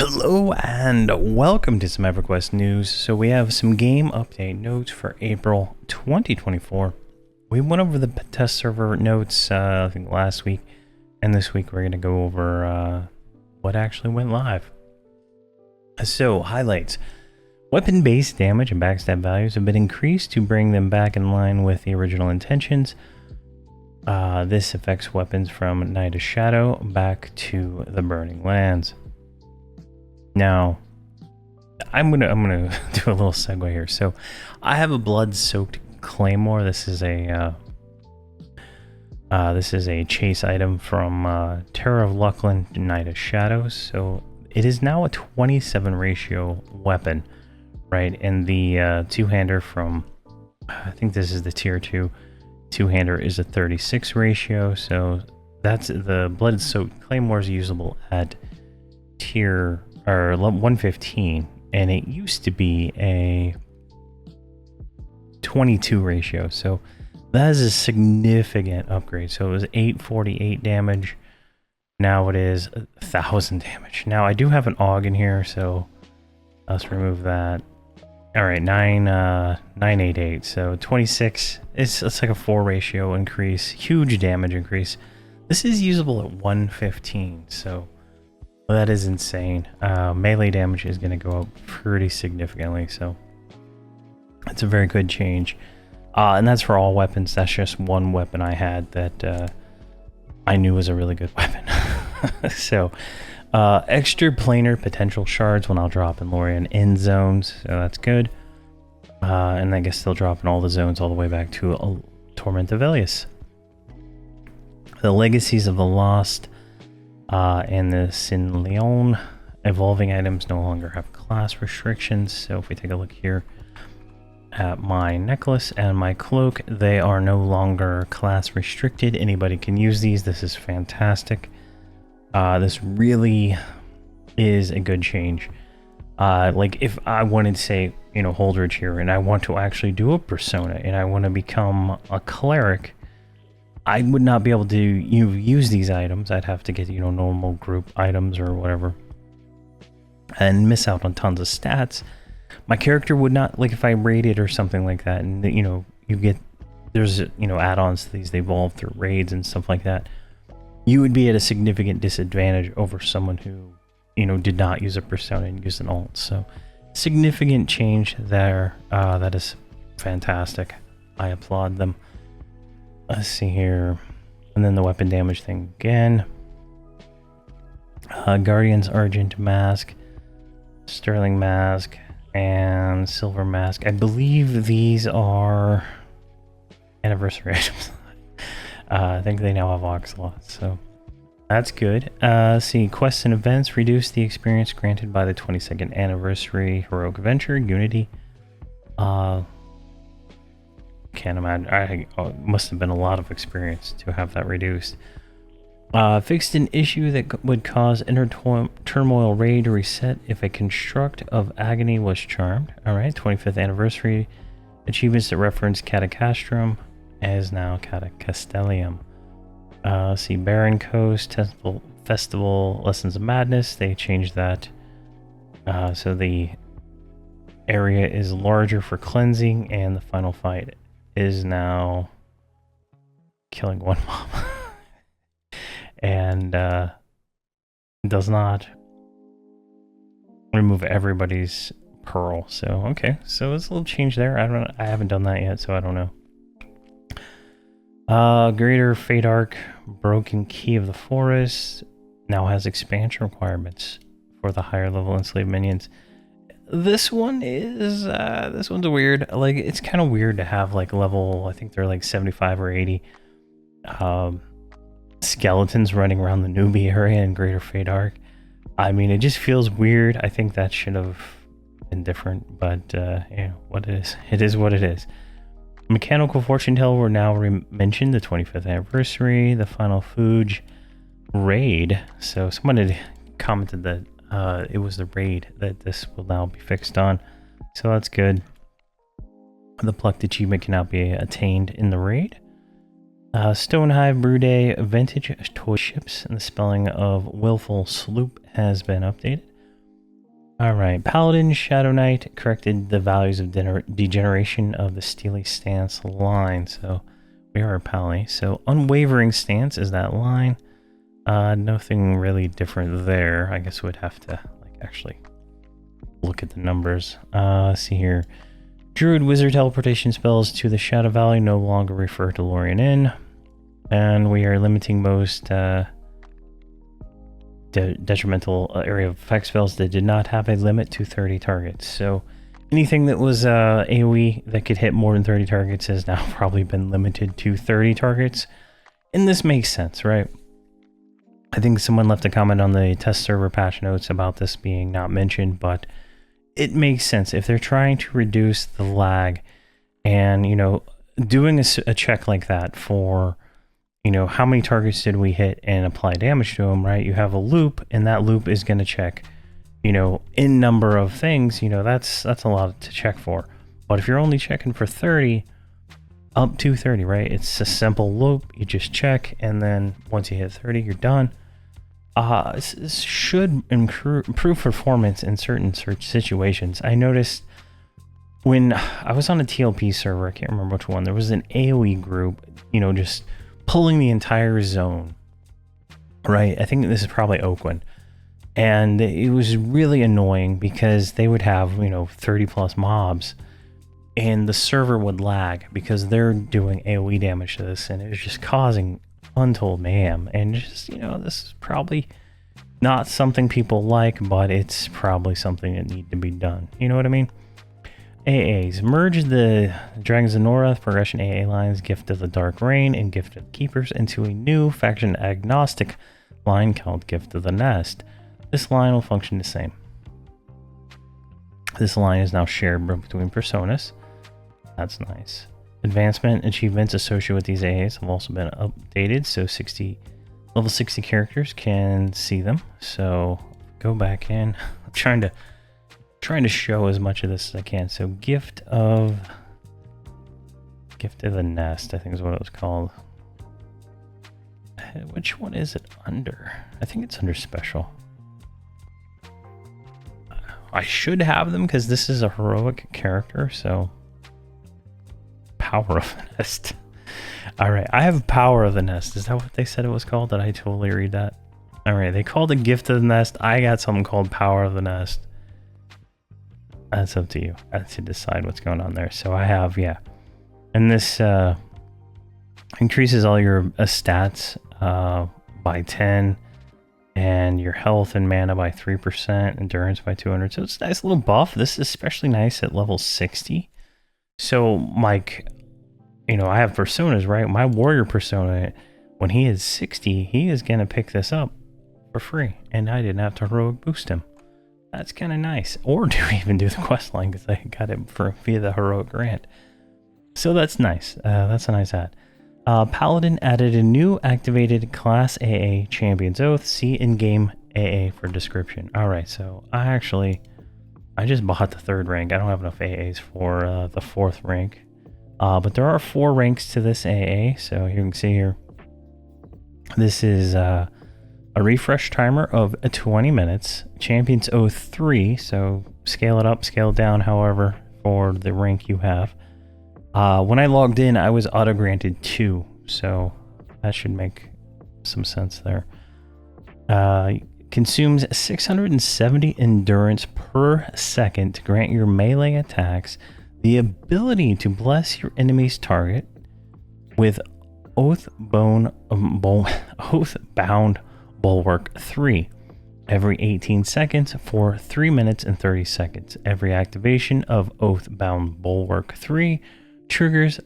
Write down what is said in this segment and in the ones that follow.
Hello and welcome to some Everquest news. So we have some game update notes for April 2024. We went over the test server notes I think last week, and this week we're going to go over what actually went live. So highlights. Weapon-based damage and backstab values have been increased to bring them back in line with the original intentions. This affects weapons from Night of Shadow back to the Burning Lands. Now, I'm gonna do a little segue here. So, I have a blood-soaked claymore. This is a chase item from Terror of Luckland, Night of Shadows. So, it is now a 27 ratio weapon, right? And the two-hander from, I think this is the tier 2 two-hander, is a 36 ratio. So, that's the blood-soaked claymore is usable at tier 115, and it used to be a 22 ratio, so that is a significant upgrade. So it was 848 damage, now it is 1000 damage. Now I do have an AUG in here, so let's remove that. All right, 988, so 26. It's like a 4 ratio increase, huge damage increase. This is usable at 115, so that is insane. Melee damage is going to go up pretty significantly, so it's a very good change. And that's for all weapons. That's just one weapon I had that I knew was a really good weapon. So, extra planar potential shards will now drop in Lorien end zones, so that's good. And I guess they'll drop in all the zones all the way back to Torment of Elias. The Legacies of the Lost and the Sin Leon evolving items no longer have class restrictions. So if we take a look here at my necklace and my cloak, they are no longer class restricted. Anybody can use these. This is fantastic. This really is a good change. Like if I wanted to say, Holdridge here, and I want to actually do a persona and I want to become a cleric, I would not be able to use these items. I'd have to get, normal group items or whatever and miss out on tons of stats. My character would not, like if I raided or something like that, and you get, there's, add-ons to these, they evolve through raids and stuff like that. You would be at a significant disadvantage over someone who, did not use a persona and used an alt. So significant change there. That is fantastic. I applaud them. Let's see here. And then the weapon damage thing again. Guardian's Argent Mask, Sterling Mask, and Silver Mask. I believe these are anniversary items. I think they now have Oxalots, so that's good. See, quests and events reduce the experience granted by the 22nd anniversary heroic adventure, Unity. Can't imagine. Must have been a lot of experience to have that reduced. Fixed an issue that would cause inner turmoil raid to reset if a construct of agony was charmed. Alright, 25th anniversary. Achievements that reference Catacastrum as now Catacastellium. See, Barren Coast, Festival, Lessons of Madness. They changed that. So the area is larger for cleansing, and the final fight is now killing one mob. And does not remove everybody's pearl. So okay, so there's a little change there. I haven't done that yet, so I don't know. Greater Fate Arc, Broken Key of the Forest now has expansion requirements for the higher level enslaved minions. This one is this one's weird. Like, it's kind of weird to have like level, I think they're like 75 or 80 skeletons running around the newbie area in Greater Fate Arc. I mean, it just feels weird. I think that should have been different, but what it is what it is. Mechanical Fortune Teller were now mentioned, the 25th anniversary, the Final Fuge raid. So someone had commented that it was the raid that this will now be fixed on, so that's good. The Plucked achievement can now be attained in the raid. Stonehive Brewday Vintage Toy Ships and the spelling of Willful Sloop has been updated. All right, Paladin Shadow Knight corrected the values of degeneration of the Steely Stance line. So we are a Pally. So Unwavering Stance is that line. Nothing really different there. I guess we'd have to like actually look at the numbers. See here. Druid Wizard teleportation spells to the Shadow Valley no longer refer to Lorien Inn. And we are limiting most detrimental area of effect spells that did not have a limit to 30 targets. So anything that was AoE that could hit more than 30 targets has now probably been limited to 30 targets. And this makes sense, right? I think someone left a comment on the test server patch notes about this being not mentioned, but it makes sense. If they're trying to reduce the lag and, you know, doing a check like that for, you know, how many targets did we hit and apply damage to them, right? You have a loop, and that loop is going to check, you know, in number of things, you know, that's a lot to check for. But if you're only checking for 30, up to 30, right? It's a simple loop. You just check, and then once you hit 30, you're done. This should improve performance in certain search situations. I noticed when I was on a TLP server, I can't remember which one, there was an AoE group, you know, just pulling the entire zone, right? I think this is probably Oakland. And it was really annoying because they would have, you know, 30 plus mobs and the server would lag because they're doing AoE damage to this, and it was just causing untold mayhem. And just, you know, this is probably not something people like, but it's probably something that needs to be done. You know what I mean? AAs. Merge the Dragons of Nora progression AA lines, Gift of the Dark Rain, and Gift of the Keepers into a new faction agnostic line called Gift of the Nest. This line will function the same. This line is now shared between personas. That's nice. Advancement achievements associated with these AAs have also been updated, so level 60 characters can see them. So go back in. I'm trying to show as much of this as I can. So Gift of the Nest, I think is what it was called. Which one is it under? I think it's under special. I should have them because this is a heroic character, so Power of the Nest. All right, I have Power of the Nest. Is that what they said it was called? Did I totally read that? All right, they called it Gift of the Nest. I got something called Power of the Nest. That's up to you. I have to decide what's going on there. So I have, yeah. And this increases all your stats by 10 and your health and mana by 3%, endurance by 200. So it's a nice little buff. This is especially nice at level 60. So, Mike, you know, I have personas, right? My warrior persona, when he is 60, he is going to pick this up for free. And I didn't have to heroic boost him. That's kind of nice. Or even do the quest line because I got it via the heroic grant. So that's nice. That's a nice add. Paladin added a new activated Class AA Champion's Oath. See in-game AA for description. All right, so I just bought the 3rd rank. I don't have enough AAs for the 4th rank. But there are 4 ranks to this AA. So you can see here, this is a refresh timer of 20 minutes. Champion's Oath 3. So scale it up, scale it down, however, for the rank you have. When I logged in, I was auto-granted 2, so that should make some sense there. Consumes 670 endurance per second to grant your melee attacks the ability to bless your enemy's target with Oathbound Bulwark 3 every 18 seconds for 3 minutes and 30 seconds. Every activation of Oathbound Bulwark 3 triggers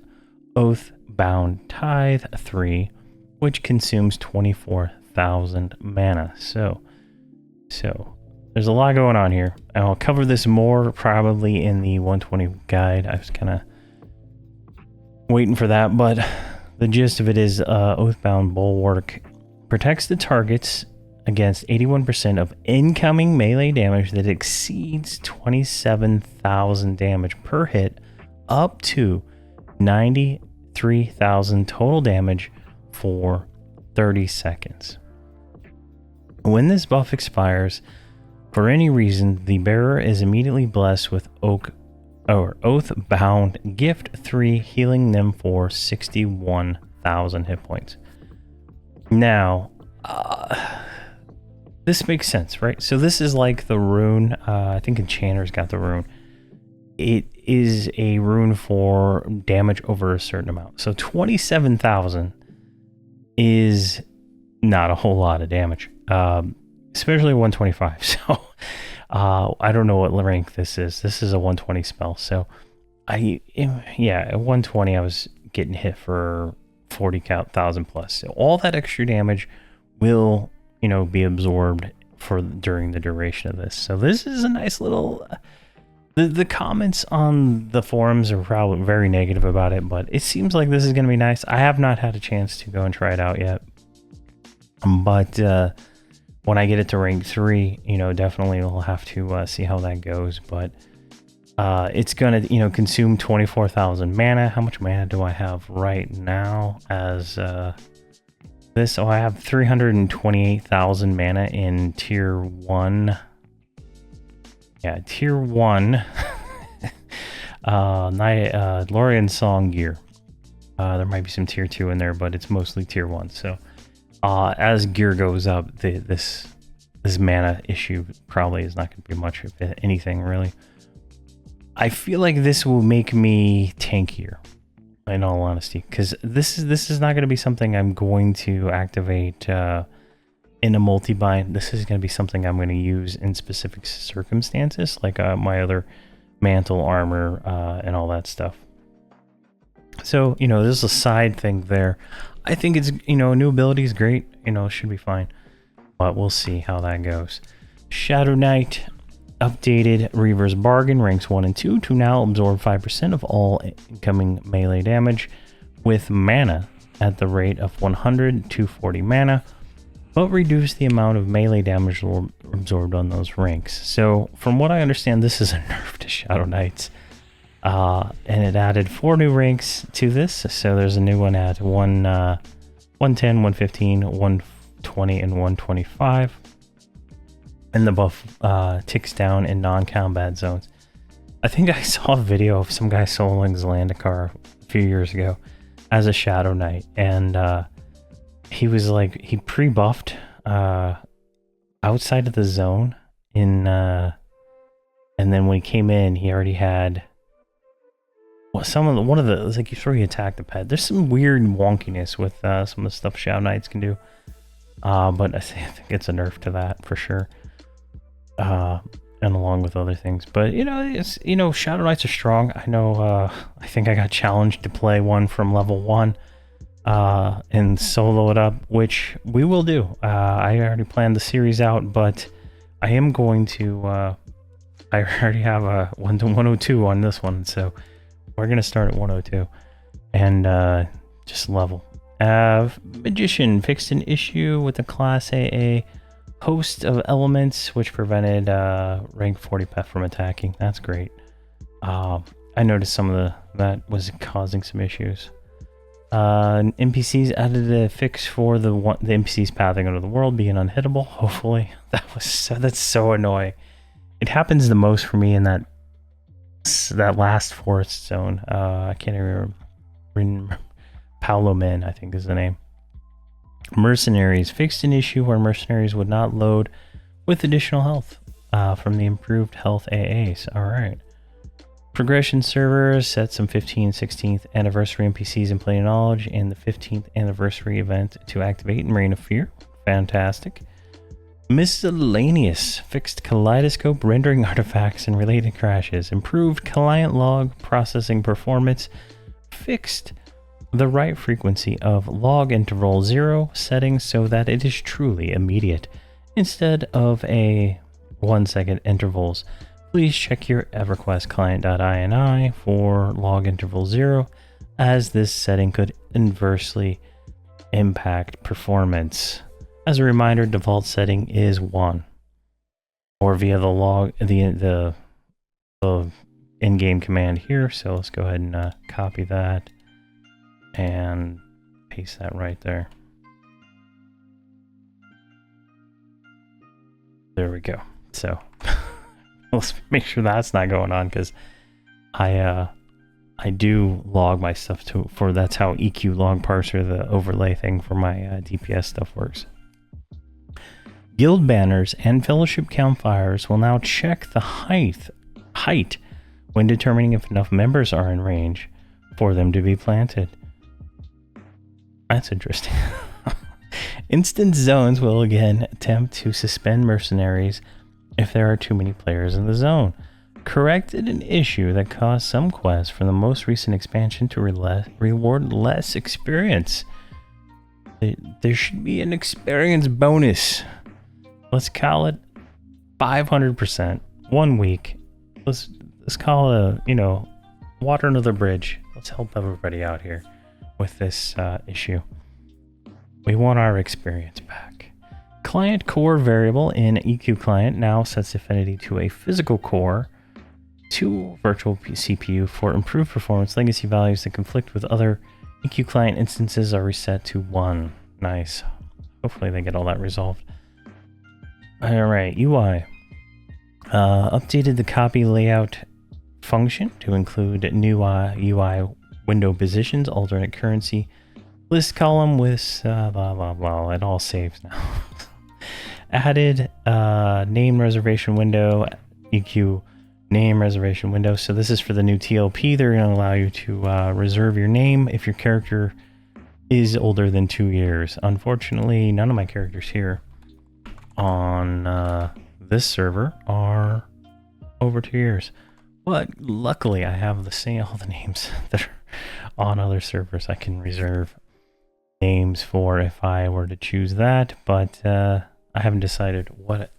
Oathbound Tithe 3, which consumes 24,000 mana. So there's a lot going on here. I'll cover this more probably in the 120 guide. I was kind of waiting for that, but the gist of it is Oathbound Bulwark protects the targets against 81% of incoming melee damage that exceeds 27,000 damage per hit, up to 93,000 total damage for 30 seconds. When this buff expires, For any reason, the bearer is immediately blessed with Oath-bound Gift 3, healing them for 61,000 hit points. Now, this makes sense, right? So this is like the rune. I think Enchanter's got the rune. It is a rune for damage over a certain amount. So 27,000 is not a whole lot of damage, especially 125. So I don't know what rank this is. This is a 120 spell. So at 120 I was getting hit for 40,000 plus. So all that extra damage will, be absorbed during the duration of this. So this is a nice little. The comments on the forums are probably very negative about it, but it seems like this is going to be nice. I have not had a chance to go and try it out yet, but when I get it to rank 3, definitely we'll have to see how that goes. But it's going to, consume 24,000 mana. How much mana do I have right now as this? Oh, I have 328,000 mana in tier 1. Yeah, tier 1 Lorien Song gear. There might be some tier 2 in there, but it's mostly tier 1. So as gear goes up, this mana issue probably is not going to be much of anything, really. I feel like this will make me tankier, in all honesty, because this is not going to be something I'm going to activate in a multi-bind. This is going to be something I'm going to use in specific circumstances, like my other mantle armor and all that stuff. So, this is a side thing there. I think it's, new ability is great, should be fine, but we'll see how that goes. Shadow Knight updated Reaver's Bargain, ranks 1 and 2, to now absorb 5% of all incoming melee damage with mana at the rate of 100 to 40 mana, but reduce the amount of melee damage absorbed on those ranks. So from what I understand, this is a nerf to Shadow Knights, and it added 4 new ranks to this. So there's a new one at 110, 115, 120, and 125, and the buff ticks down in non-combat zones. I think I saw a video of some guy soloing Zlandikar a few years ago as a Shadow Knight, and he was like, he pre-buffed outside of the zone and then when he came in, he already had it's like before he attacked the pet. There's some weird wonkiness with some of the stuff Shadow Knights can do, but I think it's a nerf to that for sure, and along with other things. But it's Shadow Knights are strong. I know. I think I got challenged to play one from level 1. And solo it up, which we will do. I already planned the series out, but I am going to, I already have a 102 on this one, so we're going to start at 102 and just level. Magician fixed an issue with the Class AA host of elements, which prevented rank 40 pet from attacking. That's great. I noticed some of that was causing some issues. NPCs added a fix for the NPCs pathing under the world being unhittable. Hopefully, that's so annoying. It happens the most for me in that last forest zone. I can't even remember. Paolo Min, I think is the name. Mercenaries fixed an issue where mercenaries would not load with additional health from the improved health AAs. All right. Progression servers set some 15th, 16th anniversary NPCs in Plain Knowledge and the 15th anniversary event to activate in Reign of Fear. Fantastic. Miscellaneous fixed kaleidoscope rendering artifacts and related crashes. Improved client log processing performance. Fixed the right frequency of log interval 0 settings so that it is truly immediate instead of a 1-second intervals. Please check your Everquest client.ini for log interval 0, as this setting could inversely impact performance. As a reminder, default setting is 1, or via the log the in-game command here. So let's go ahead and copy that and paste that right there. There we go. So let's make sure that's not going on, because I do log my stuff for that's how EQ log parser, the overlay thing for my DPS stuff works. Guild banners and fellowship campfires will now check the height when determining if enough members are in range for them to be planted. That's interesting. Instance zones will again attempt to suspend mercenaries if there are too many players in the zone. Corrected an issue that caused some quests from the most recent expansion to reward less experience. There should be an experience bonus. Let's call it 500%. 1 week. Let's call it water under the bridge. Let's help everybody out here with this issue. We want our experience back. Client core variable in EQ client now sets affinity to a physical core to virtual CPU for improved performance. Legacy values that conflict with other EQ client instances are reset to 1. Nice. Hopefully they get all that resolved. Alright, UI. Updated the copy layout function to include new UI window positions, alternate currency, list column with blah blah blah. It all saves now. Added name reservation window, EQ name reservation window. So this is for the new TLP. They're going to allow you to reserve your name if your character is older than 2 years. Unfortunately, none of my characters here on this server are over 2 years. But luckily, I have all the names that are on other servers. I can reserve names for if I were to choose that, but I haven't decided what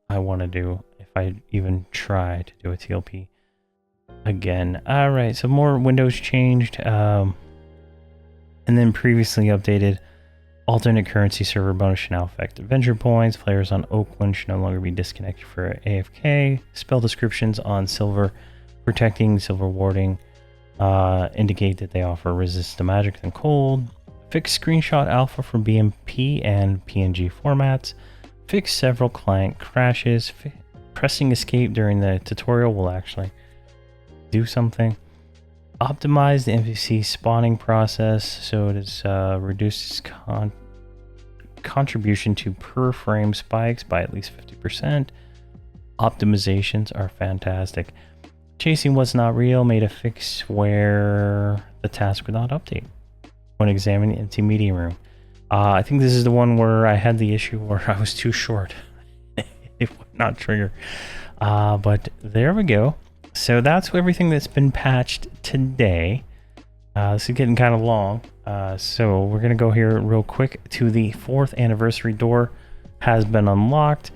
I want to do if I even try to do a TLP again. All right, so more windows changed, and then previously updated alternate currency server bonus should now affect adventure points. Players on Oakland should no longer be disconnected for AFK. Spell descriptions on silver protecting, silver warding indicate that they offer resist to magic and cold. Fix screenshot alpha for BMP and PNG formats. Fix several client crashes. Pressing escape during the tutorial will actually do something. Optimize the NPC spawning process so it is reduces contribution to per frame spikes by at least 50%. Optimizations are fantastic. Chasing what's not real made a fix where the task would not update when examining the empty meeting room. I think this is the one where I had the issue where I was too short. It would not trigger. But there we go. So that's everything that's been patched today. This is getting kind of long. So we're going to go here real quick to the 4th anniversary door has been unlocked.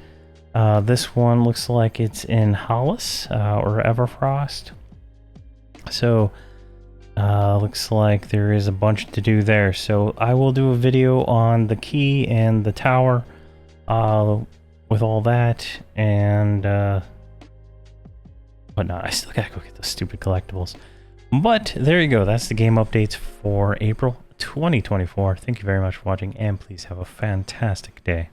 This one looks like it's in Hollis or Everfrost. So looks like there is a bunch to do there. So I will do a video on the key and the tower with all that and whatnot. I still gotta go get those stupid collectibles. But there you go. That's the game updates for April 2024. Thank you very much for watching, and please have a fantastic day.